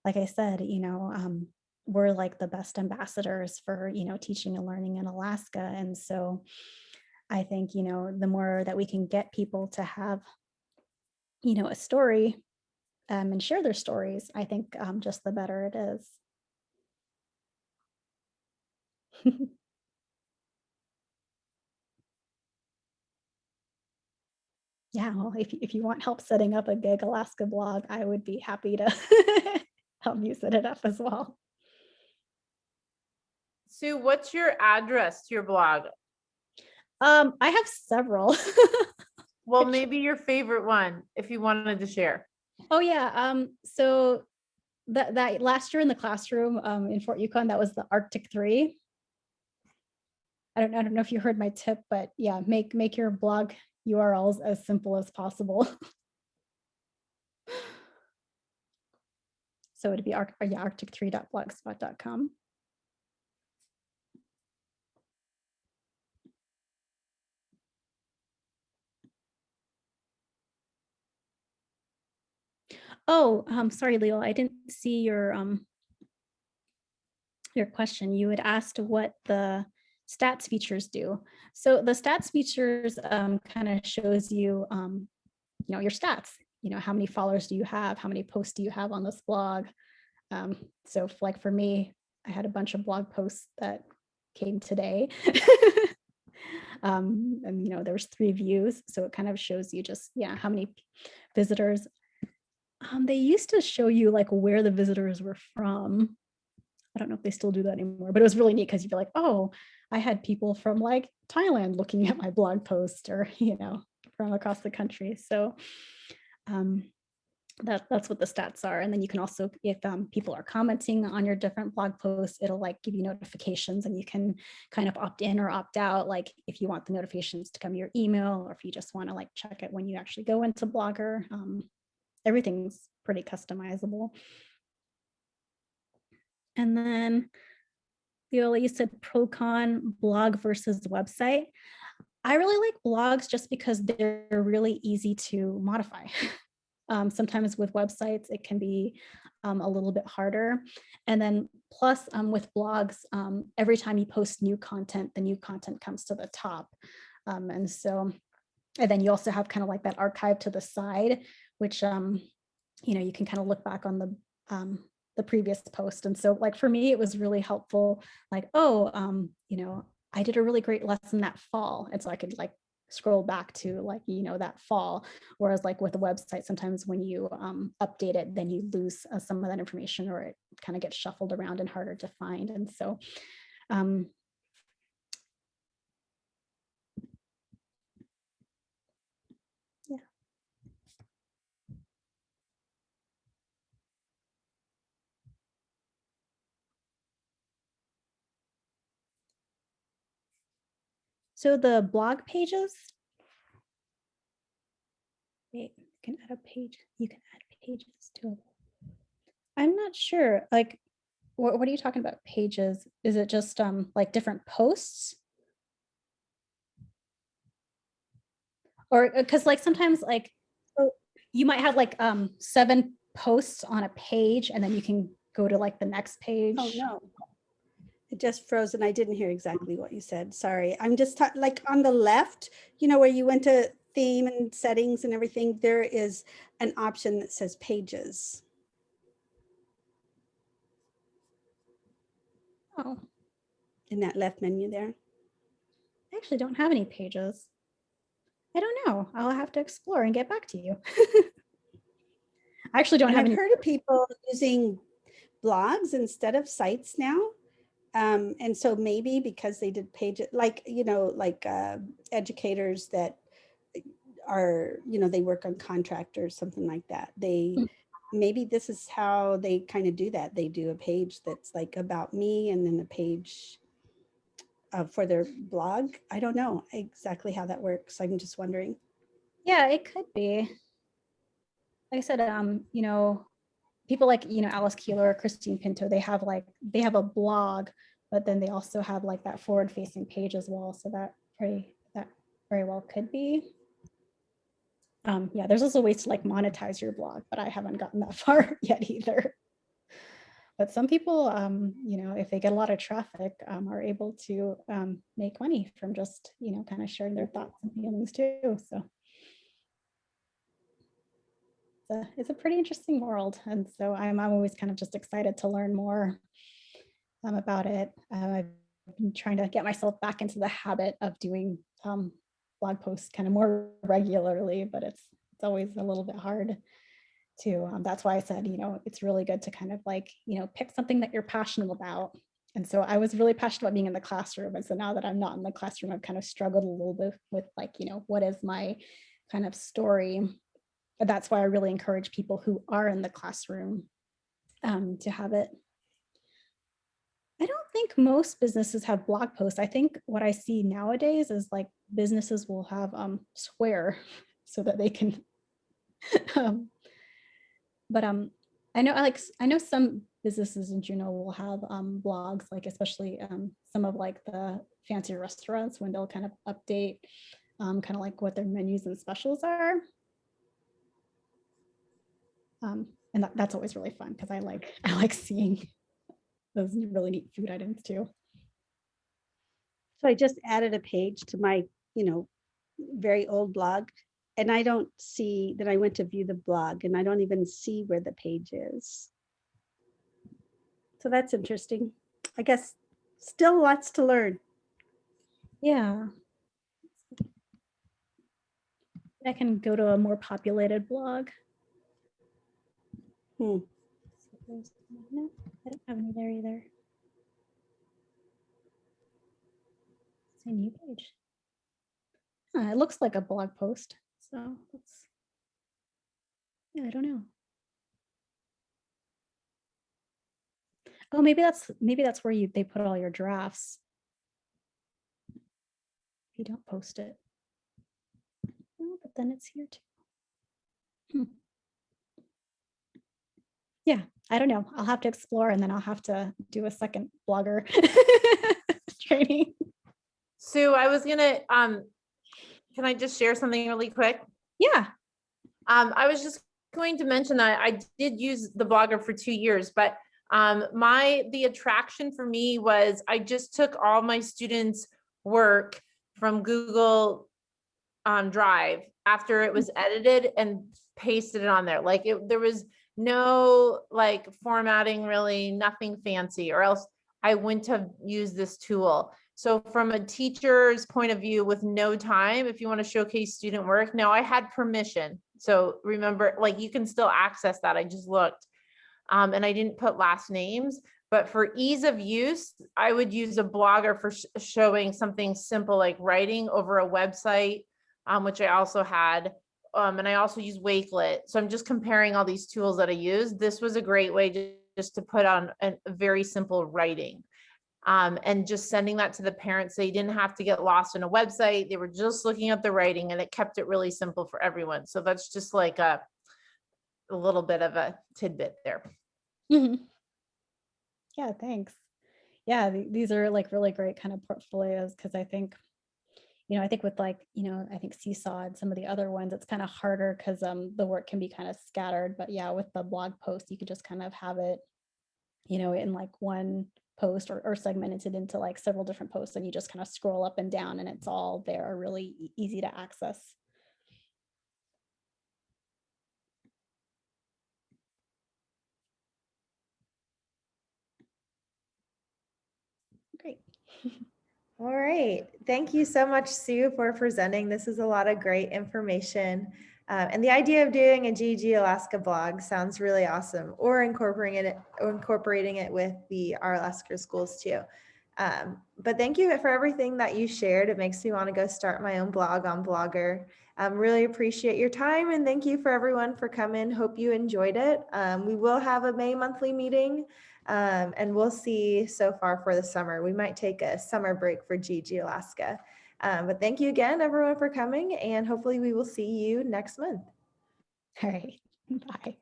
Like I said, we're like the best ambassadors for teaching and learning in Alaska, and so I think the more that we can get people to have a story and share their stories, I think just the better it is. Yeah, well, if you want help setting up a GEG Alaska blog, I would be happy to help you set it up as well. Sue, what's your address to your blog? I have several. Well, maybe your favorite one, if you wanted to share. Oh yeah. So that last year in the classroom in Fort Yukon, that was the Arctic 3. I don't know if you heard my tip, but yeah, make your blog URLs as simple as possible. So it'd be arctic3.blogspot.com. Oh, sorry, Leo, I didn't see your your question, you had asked what the stats features do. So the stats features kind of shows you, your stats. How many followers do you have? How many posts do you have on this blog? So like for me, I had a bunch of blog posts that came today. And there was 3 views, so it kind of shows you just how many visitors. They used to show you like where the visitors were from. I don't know if they still do that anymore, but it was really neat because you'd be like, oh, I had people from like Thailand looking at my blog post, or from across the country. So um, that's what the stats are. And then you can also, if people are commenting on your different blog posts, it'll like give you notifications, and you can kind of opt in or opt out, like if you want the notifications to come to your email, or if you just want to like check it when you actually go into Blogger. Everything's pretty customizable. And then Viola, you said pro con blog versus website. I really like blogs just because they're really easy to modify. Sometimes with websites, it can be a little bit harder. And then plus with blogs, every time you post new content, the new content comes to the top. And then you also have kind of like that archive to the side, which, you can kind of look back on the previous post. And so like for me, it was really helpful. Like, oh, I did a really great lesson that fall. And so I could like scroll back to like, that fall. Whereas like with a website, sometimes when you update it, then you lose some of that information, or it kind of gets shuffled around and harder to find. And so yeah. So the blog pages, wait, you can add a page. You can add pages to it. I'm not sure. Like, what are you talking about? Pages? Is it just like different posts? Or because like sometimes like you might have like 7 posts on a page, and then you can go to like the next page. Oh, no. It just froze and I didn't hear exactly what you said. Sorry. I'm just like on the left, where you went to theme and settings and everything, there is an option that says pages. Oh, In that left menu there. I actually don't have any pages. I don't know. I'll have to explore and get back to you. I actually don't have I've any. heard of people using blogs instead of sites now. And so maybe because they did pages, like, educators that are, they work on contract or something like that. Maybe this is how they kind of do that. They do a page that's like about me, and then a page for their blog. I don't know exactly how that works. I'm just wondering. Yeah, it could be. Like I said, people like, Alice Keeler or Christine Pinto, they have a blog, but then they also have like that forward facing page as well. So that very well could be. Yeah, there's also ways to like monetize your blog, but I haven't gotten that far yet either. But some people, if they get a lot of traffic, are able to make money from just, kind of sharing their thoughts and feelings too. So it's a pretty interesting world. And so I'm always kind of just excited to learn more about it. I've been trying to get myself back into the habit of doing blog posts kind of more regularly, but it's always a little bit hard to. That's why I said, it's really good to kind of like, pick something that you're passionate about. And so I was really passionate about being in the classroom. And so now that I'm not in the classroom, I've kind of struggled a little bit with like, what is my kind of story. But that's why I really encourage people who are in the classroom to have it. I don't think most businesses have blog posts. I think what I see nowadays is like businesses will have Square so that they can. But I know some businesses in Juneau will have blogs, like especially some of like the fancy restaurants, when they'll kind of update kind of like what their menus and specials are. And that's always really fun because I like seeing those really neat food items too. So I just added a page to my, very old blog, and I don't see that I went to view the blog, and I don't even see where the page is. So that's interesting. I guess still lots to learn. Yeah. I can go to a more populated blog. Hmm. No, I don't have any there either. It's a new page. It looks like a blog post. So let's, yeah, I don't know. Oh, maybe that's where they put all your drafts. If you don't post it. Oh, but then it's here too. Yeah, I don't know. I'll have to explore, and then I'll have to do a second blogger training. Sue, I was gonna, can I just share something really quick? Yeah. I was just going to mention that I did use the blogger for 2 years, but the attraction for me was I just took all my students' work from Google Drive after it was edited and pasted it on there. Like there was no like formatting, really nothing fancy, or else I wouldn't have used this tool. So from a teacher's point of view with no time, if you want to showcase student work, now I had permission. So remember, like you can still access that. I just looked and I didn't put last names, but for ease of use, I would use a blogger for showing something simple like writing over a website, which I also had. And I also use Wakelet. So I'm just comparing all these tools that I use. This was a great way just to put on a very simple writing. And just sending that to the parents. They didn't have to get lost in a website. They were just looking at the writing, and it kept it really simple for everyone. So that's just like a little bit of a tidbit there. Mm-hmm. Yeah, thanks. Yeah, these are like really great kind of portfolios, because I think, I think with like, I think Seesaw and some of the other ones, it's kind of harder because the work can be kind of scattered. But yeah, with the blog post, you could just kind of have it, in like one post, or segmented it into like several different posts, and you just kind of scroll up and down and it's all there, really easy to access. Great. All right. Thank you so much, Sue, for presenting. This is a lot of great information. And the idea of doing a GEG Alaska blog sounds really awesome, or incorporating it with our Alaska schools too. But thank you for everything that you shared. It makes me want to go start my own blog on Blogger. Really appreciate your time, and thank you for everyone for coming. Hope you enjoyed it. We will have a May monthly meeting. And we'll see so far for the summer. We might take a summer break for GEG Alaska. But thank you again, everyone, for coming, and hopefully we will see you next month. All right. Bye.